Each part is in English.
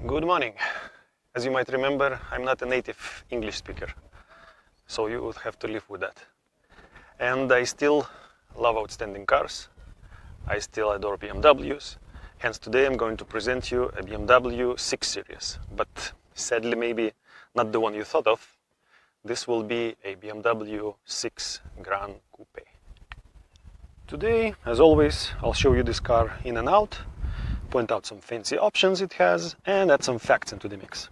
Good morning. As you might remember, I'm not a native English speaker, so you would have to live with that. And I still love outstanding cars. I still adore BMWs. Hence today I'm going to present you a BMW 6 Series, but sadly maybe not the one you thought of. This will be a BMW 6 Gran Coupe. Today, as always, I'll show you this car in and out, point out some fancy options it has, and add some facts into the mix.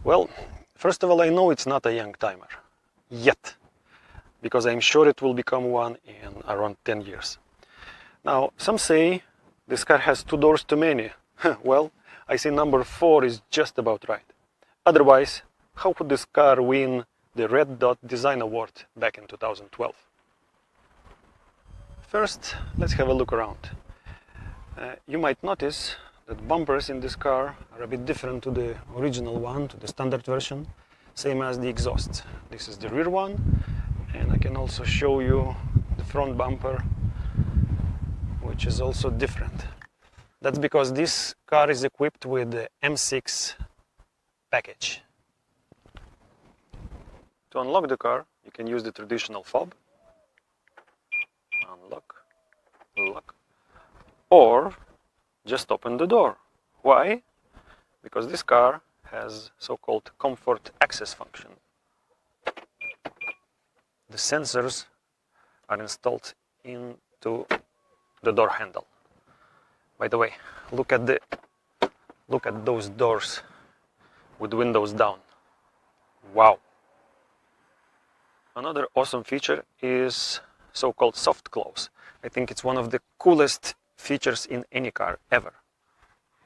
Well, first of all, I know it's not a young timer. Yet. Because I'm sure it will become one in around 10 years. Now, some say this car has 2 doors too many. Well, I say number 4 is just about right. Otherwise, how could this car win the Red Dot Design Award back in 2012? First, let's have a look around. You might notice that bumpers in this car are a bit different to the original one, to the standard version, same as the exhaust. This is the rear one, and I can also show you the front bumper, which is also different. That's because this car is equipped with the M6 package. To unlock the car, you can use the traditional fob, unlock, lock, or just open the door. Why? Because this car has so-called comfort access function. The sensors are installed into the door handle. By the way, look at those doors with windows down. Wow. Another awesome feature is so-called soft close. I think it's one of the coolest features in any car ever.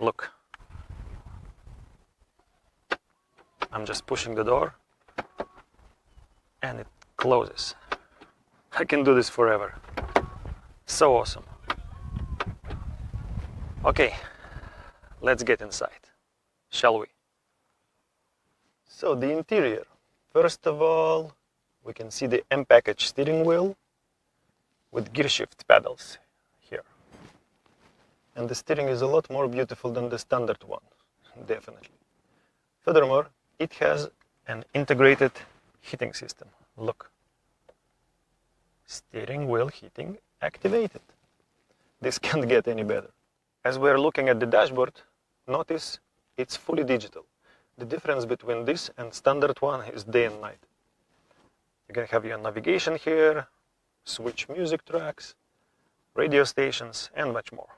Look. I'm just pushing the door and it closes. I can do this forever. So awesome. Okay, let's get inside, shall we? So the interior. First of all, we can see the M-package steering wheel with gear shift pedals here. And the steering is a lot more beautiful than the standard one, definitely. Furthermore, it has an integrated heating system. Look. Steering wheel heating activated. This can't get any better. As we're looking at the dashboard, notice it's fully digital. The difference between this and standard one is day and night. You can have your navigation here, switch music tracks, radio stations, and much more.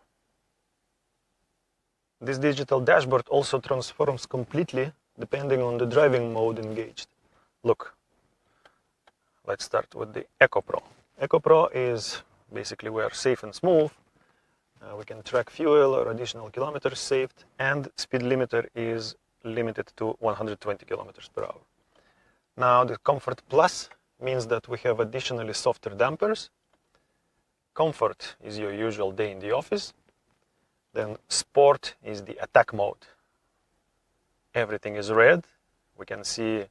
This digital dashboard also transforms completely depending on the driving mode engaged. Look, let's start with the EcoPro. EcoPro is basically where safe and smooth. We can track fuel or additional kilometers saved, and speed limiter is limited to 120 kilometers per hour. Now the Comfort Plus means that we have additionally softer dampers. Comfort is your usual day in the office. Then Sport is the attack mode. Everything is red. We can see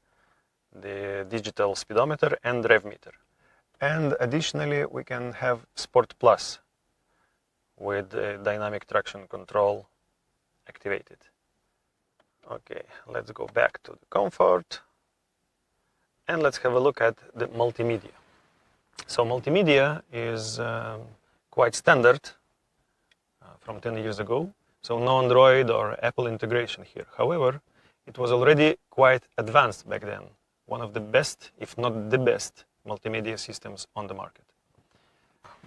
the digital speedometer and rev meter. And additionally, we can have Sport Plus with dynamic traction control activated. Okay, let's go back to the Comfort. And let's have a look at the Multimedia. So Multimedia is quite standard from 10 years ago. So no Android or Apple integration here. However, it was already quite advanced back then. One of the best, if not the best, multimedia systems on the market.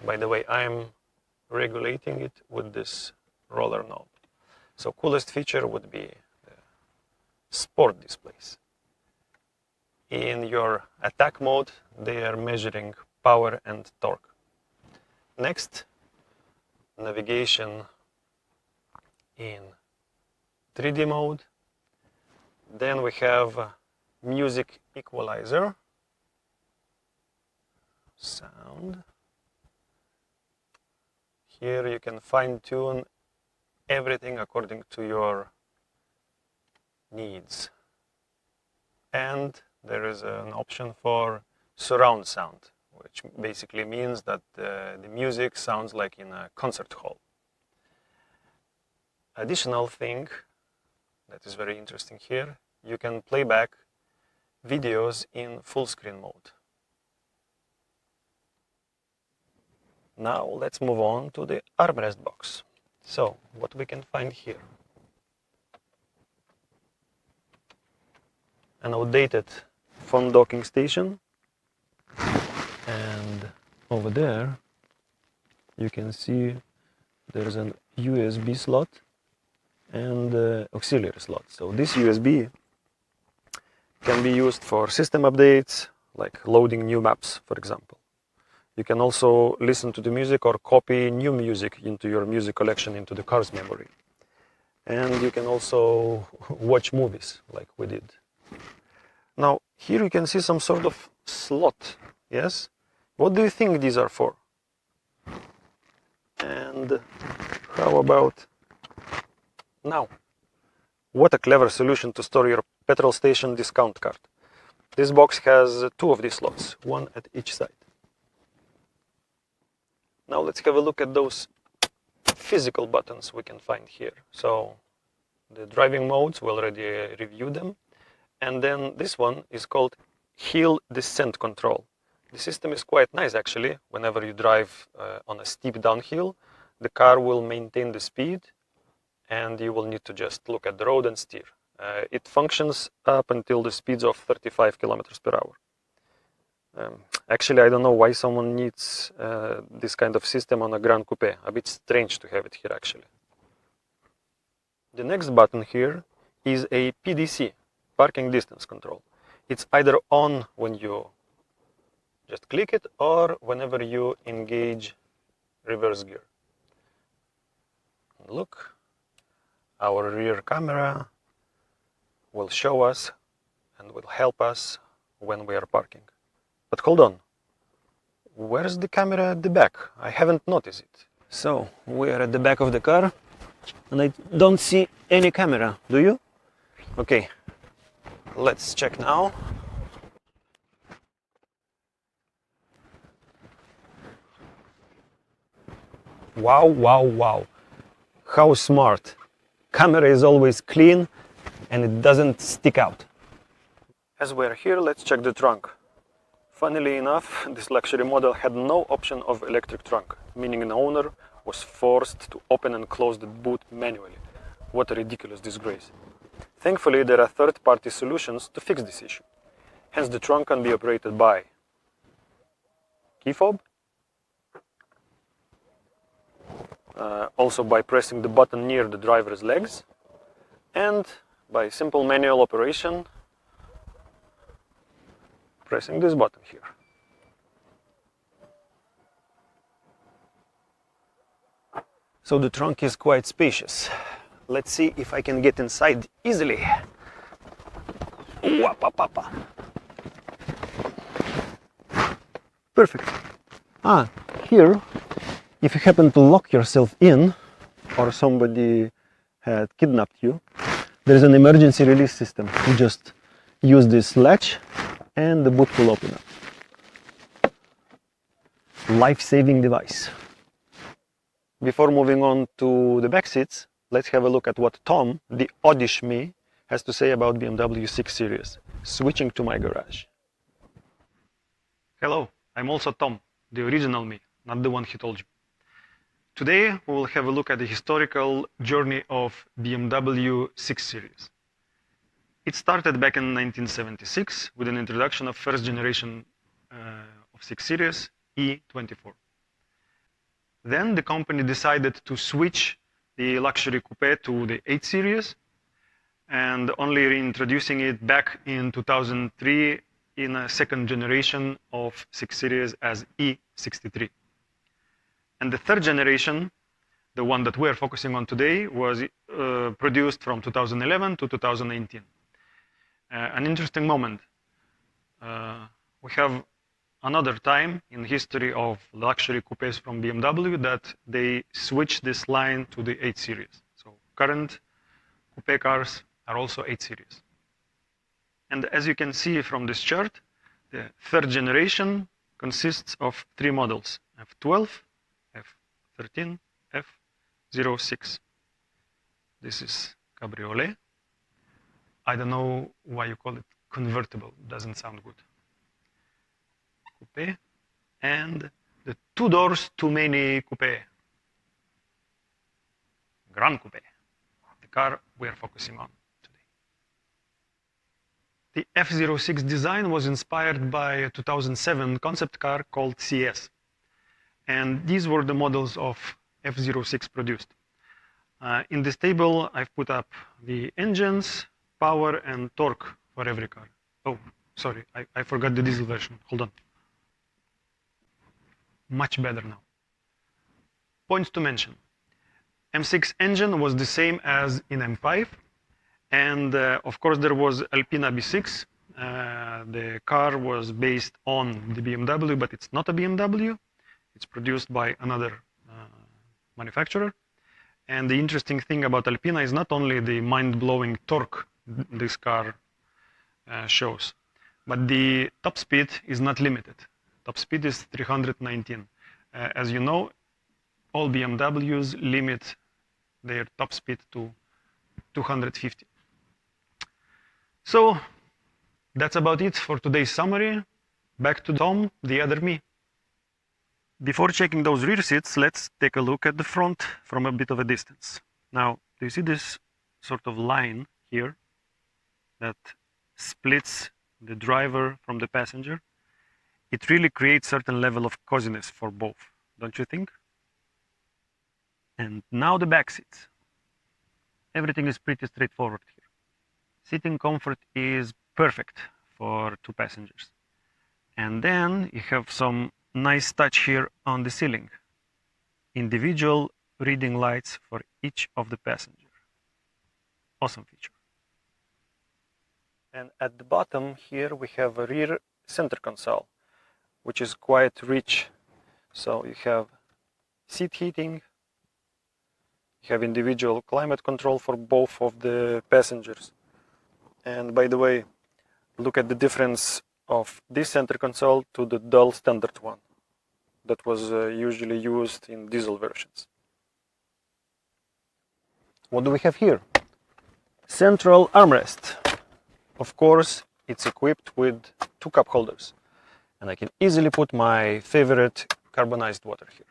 By the way, I'm regulating it with this roller knob. So coolest feature would be the sport displays. In your attack mode, they are measuring power and torque. Next, navigation in 3D mode. Then we have music equalizer, sound. Here you can fine-tune everything according to your needs. And there is an option for surround sound, which basically means that the music sounds like in a concert hall. Additional thing that is very interesting here, you can play back videos in full screen mode. Now let's move on to the armrest box. So what we can find here. An outdated phone docking station, and over there you can see there's an USB slot and auxiliary slot. So this USB can be used for system updates, like loading new maps, for example. You can also listen to the music or copy new music into your music collection into the car's memory. And you can also watch movies, like we did. Now, here you can see some sort of slot, yes? What do you think these are for? And how about now? What a clever solution to store your petrol station discount card. This box has 2 of these slots, 1 at each side. Now let's have a look at those physical buttons we can find here. So the driving modes, we already reviewed them. And then this one is called hill descent control. The system is quite nice actually. Whenever you drive on a steep downhill, the car will maintain the speed and you will need to just look at the road and steer. It functions up until the speeds of 35 kilometers per hour. Actually, I don't know why someone needs this kind of system on a Gran Coupe. A bit strange to have it here actually. The next button here is a PDC, parking distance control. It's either on when you just click it or whenever you engage reverse gear. Look, our rear camera will show us and will help us when we are parking. But hold on, where's the camera at the back? I haven't noticed it. So, we are at the back of the car and I don't see any camera, do you? Okay, let's check now. Wow, wow, wow. How smart. Camera is always clean and it doesn't stick out. As we're here, let's check the trunk. Funnily enough, this luxury model had no option of electric trunk, meaning an owner was forced to open and close the boot manually. What a ridiculous disgrace. Thankfully, there are third-party solutions to fix this issue. Hence, the trunk can be operated by key fob, also by pressing the button near the driver's legs, and by simple manual operation, pressing this button here. So the trunk is quite spacious. Let's see if I can get inside easily. Perfect. Here, if you happen to lock yourself in, or somebody had kidnapped you, there is an emergency release system. You just use this latch and the boot will open up. Life-saving device. Before moving on to the back seats, let's have a look at what Tom, the oddish me, has to say about BMW 6 Series. Switching to my garage. Hello, I'm also Tom, the original me, not the one he told you. Today we will have a look at the historical journey of BMW 6 Series. It started back in 1976 with an introduction of first generation of 6 Series, E24. Then the company decided to switch the luxury coupe to the 8 Series and only reintroducing it back in 2003 in a second generation of 6 Series as E63. And the third generation, the one that we're focusing on today, was produced from 2011 to 2019. An interesting moment. We have another time in the history of luxury coupes from BMW that they switched this line to the 8 Series. So current coupe cars are also 8 Series. And as you can see from this chart, the third generation consists of 3 models, F12, F13, F06. This is Cabriolet, I don't know why you call it convertible. Doesn't sound good. Coupe. And the 2 doors too many coupe. Gran Coupe, the car we are focusing on today. The F06 design was inspired by a 2007 concept car called CS. And these were the models of F06 produced. In this table, I've put up the engines, power, and torque for every car. Oh, sorry, I forgot the diesel version. Hold on. Much better now. Points to mention. M6 engine was the same as in M5. And of course, there was Alpina B6. The car was based on the BMW, but it's not a BMW. It's produced by another manufacturer. And the interesting thing about Alpina is not only the mind-blowing torque this car shows, but the top speed is not limited. Top speed is 319. As you know, all BMWs limit their top speed to 250. So that's about it for today's summary. Back to Tom, the other me. Before checking those rear seats, let's take a look at the front from a bit of a distance. Now, do you see this sort of line here that splits the driver from the passenger? It really creates a certain level of coziness for both, don't you think? And now the back seats. Everything is pretty straightforward here. Seating comfort is perfect for 2 passengers. And then you have some nice touch here on the ceiling. Individual reading lights for each of the passengers. Awesome feature. And at the bottom here we have a rear center console, which is quite rich. So you have seat heating, you have individual climate control for both of the passengers. And by the way, look at the difference of this center console to the dual standard one that was usually used in diesel versions. What do we have here? Central armrest. Of course, it's equipped with 2 cup holders. And I can easily put my favorite carbonized water here.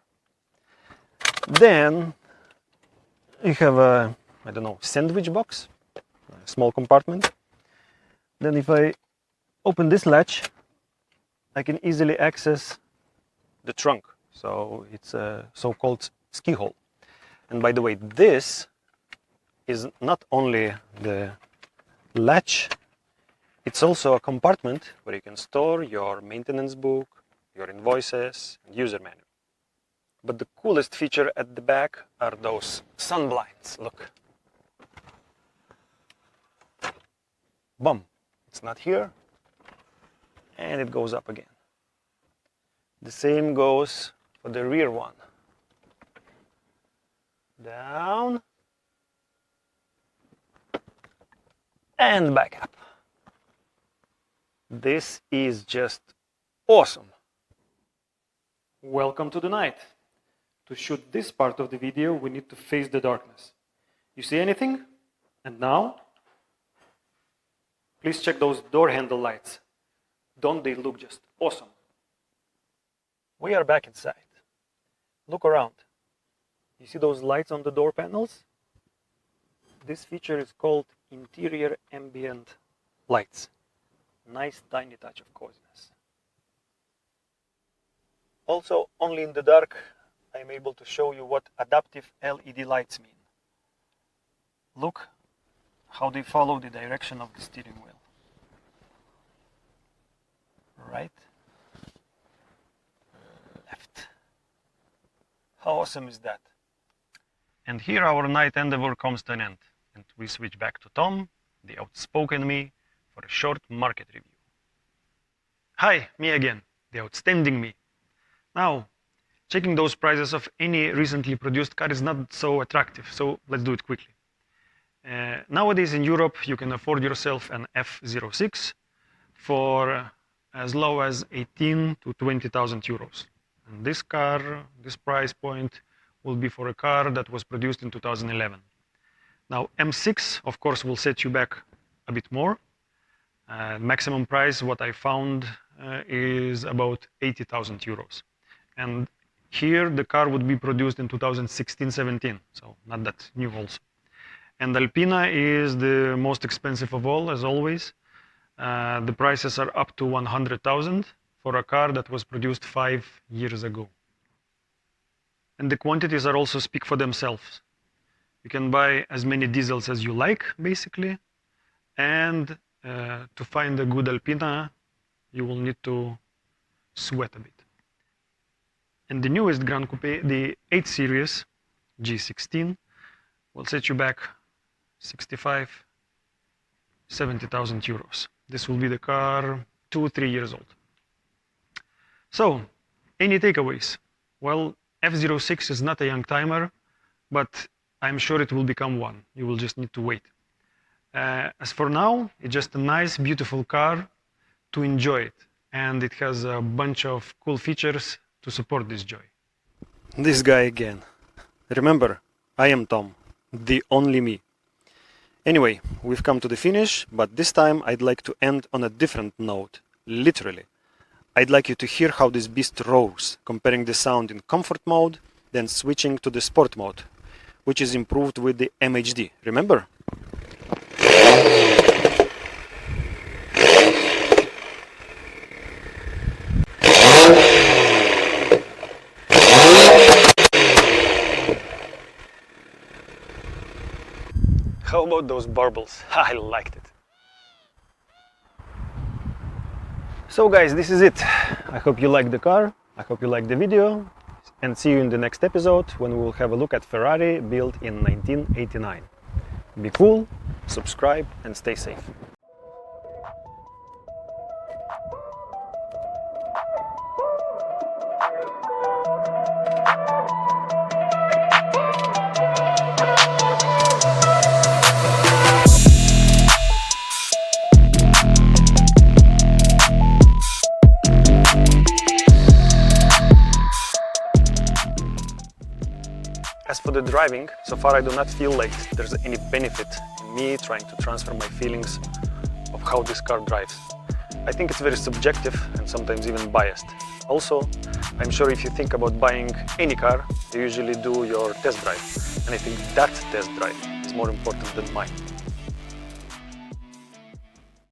Then you have a, I don't know, sandwich box, a small compartment. Then if I open this latch, I can easily access the trunk. So it's a so-called ski hole. And by the way, this is not only the latch, it's also a compartment where you can store your maintenance book, your invoices, and user manual. But the coolest feature at the back are those sun blinds. Look. Boom. It's not here. And it goes up again. The same goes for the rear one. Down. And back up. This is just awesome. Welcome to the night. To shoot this part of the video, we need to face the darkness. You see anything? And now? Please check those door handle lights. Don't they look just awesome? We are back inside. Look around. You see those lights on the door panels? This feature is called interior ambient lights. Nice tiny touch of coziness. Also, only in the dark, I'm able to show you what adaptive LED lights mean. Look how they follow the direction of the steering wheel. Right, left. How awesome is that? And here our night endeavor comes to an end, and we switch back to Tom, the outspoken me, for a short market review. Hi, me again, the outstanding me. Now, checking those prices of any recently produced car is not so attractive, so let's do it quickly. Nowadays in Europe, you can afford yourself an F06 for as low as 18 to 20,000 euros. And this car, this price point, will be for a car that was produced in 2011. Now, M6, of course, will set you back a bit more. Maximum price, what I found, is about 80,000 euros. And here the car would be produced in 2016-17, so not that new also. And Alpina is the most expensive of all, as always. The prices are up to 100,000 for a car that was produced 5 years ago. And the quantities are also speak for themselves. You can buy as many diesels as you like, basically. And to find a good Alpina, you will need to sweat a bit. And the newest Gran Coupe, the 8 Series G16, will set you back 70,000 euros. This will be the car 2-3 years old. So, any takeaways? Well, F06 is not a young timer, but I'm sure it will become one. You will just need to wait. As for now, it's just a nice, beautiful car to enjoy it. And it has a bunch of cool features to support this joy. This guy again. Remember, I am Tom, the only me. Anyway, we've come to the finish, but this time I'd like to end on a different note, literally. I'd like you to hear how this beast roars, comparing the sound in comfort mode, then switching to the sport mode, which is improved with the MHD, remember? How about those Burbles? I liked it. So guys, this is it. I hope you liked the car, I hope you liked the video, and see you in the next episode when we will have a look at Ferrari built in 1989. Be cool, subscribe, and stay safe. As for the driving, so far I do not feel like there's any benefit in me trying to transfer my feelings of how this car drives. I think it's very subjective and sometimes even biased. Also, I'm sure if you think about buying any car, you usually do your test drive. And I think that test drive is more important than mine.